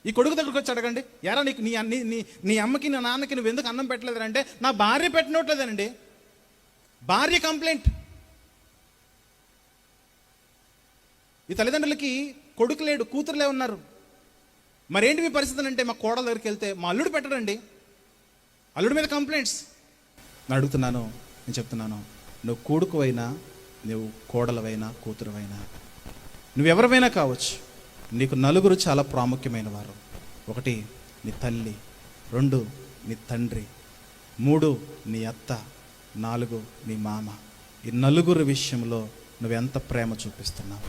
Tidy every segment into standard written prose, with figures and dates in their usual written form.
ఈ కొడుకు దగ్గరకు వచ్చి అడగండి, ఎరా నీకు నీ నీ నీ నీ అమ్మకి నా నాన్నకి నువ్వు ఎందుకు అన్నం పెట్టలేదు అంటే, నా భార్య పెట్టినట్లేదనండి. భార్య కంప్లైంట్. ఈ తల్లిదండ్రులకి కొడుకు లేడు, కూతురులే ఉన్నారు. మరేంటి మీ పరిస్థితి అంటే, మా కోడల దగ్గరికి వెళ్తే మా అల్లుడు పెట్టడండి, అల్లుడి మీద కంప్లైంట్స్. నేను అడుగుతున్నాను, నేను చెప్తున్నాను, నువ్వు కొడుకువైనా, నువ్వు కోడలవైనా, కూతురువైనా, నువ్వెవరివైనా కావచ్చు, నీకు నలుగురు చాలా ప్రాముఖ్యమైన వారు. 1 నీ తల్లి, 2 నీ తండ్రి, 3 నీ అత్త, 4 నీ మామ. ఈ నలుగురు విషయంలో నువ్వు ఎంత ప్రేమ చూపిస్తున్నావు,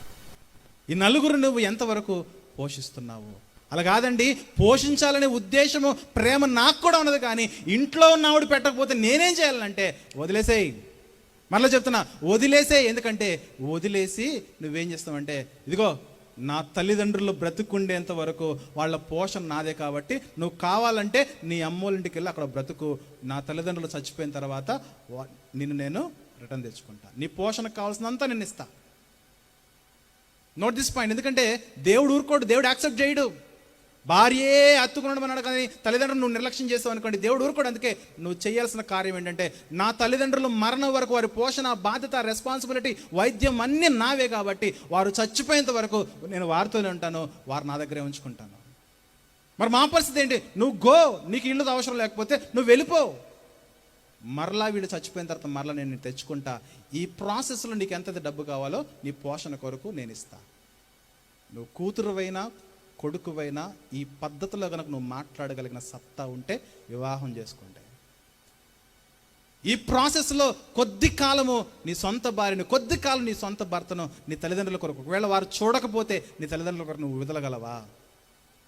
ఈ నలుగురు నువ్వు ఎంతవరకు పోషిస్తున్నావు. అలా కాదండి, పోషించాలనే ఉద్దేశము ప్రేమ నాకు కూడా ఉన్నది, కానీ ఇంట్లో ఉన్నవాడు పెట్టకపోతే నేనేం చేయాలంటే వదిలేసేయి. మరలా చెప్తున్నా, వదిలేసేయి. ఎందుకంటే వదిలేసి నువ్వేం చేస్తావంటే, ఇదిగో నా తల్లిదండ్రులు బ్రతుకుండేంత వరకు వాళ్ళ పోషణ నాదే, కాబట్టి నువ్వు కావాలంటే నీ అమ్మోళ్ళింటికి వెళ్ళి అక్కడ బ్రతుకు, నా తల్లిదండ్రులు చచ్చిపోయిన తర్వాత నిన్ను నేను రిటర్న్ తెచ్చుకుంటా, నీ పోషణకు కావాల్సినంతా నేను ఇస్తా. Note this point. ఎందుకంటే దేవుడు ఊరుకోడు, దేవుడు యాక్సెప్ట్ చేయడు. భార్యే హత్తుకున్నాడు అన్నాడు, కానీ తల్లిదండ్రులు నువ్వు నిర్లక్ష్యం చేస్తావు అనుకోండి, దేవుడు ఊరుకోడు. అందుకే నువ్వు చేయాల్సిన కార్యం ఏంటంటే, నా తల్లిదండ్రులు మరణం వరకు వారి పోషణ, బాధ్యత, రెస్పాన్సిబిలిటీ, వైద్యం అన్నీ నావే, కాబట్టి వారు చచ్చిపోయేంత వరకు నేను వారితోనే ఉంటాను, వారు నా దగ్గరే ఉంచుకుంటాను. మరి మా పరిస్థితి ఏంటి? నువ్వు గో, నీకు ఇల్లు అవసరం లేకపోతే నువ్వు వెళ్ళిపో, మరలా వీళ్ళు చచ్చిపోయిన తర్వాత మరలా నేను తెచ్చుకుంటా. ఈ ప్రాసెస్లో నీకు ఎంత డబ్బు కావాలో నీ పోషణ కొరకు నేను ఇస్తా. నువ్వు కూతురువైనా కొడుకువైనా ఈ పద్ధతిలో కనుక నువ్వు మాట్లాడగలిగిన సత్తా ఉంటే వివాహం చేసుకుంటే, ఈ ప్రాసెస్లో కొద్ది కాలము నీ సొంత భార్యను, కొద్ది కాలం నీ సొంత భర్తను నీ తల్లిదండ్రుల కొరకు, ఒకవేళ వారు చూడకపోతే నీ తల్లిదండ్రుల కొరకు నువ్వు వదలగలవా?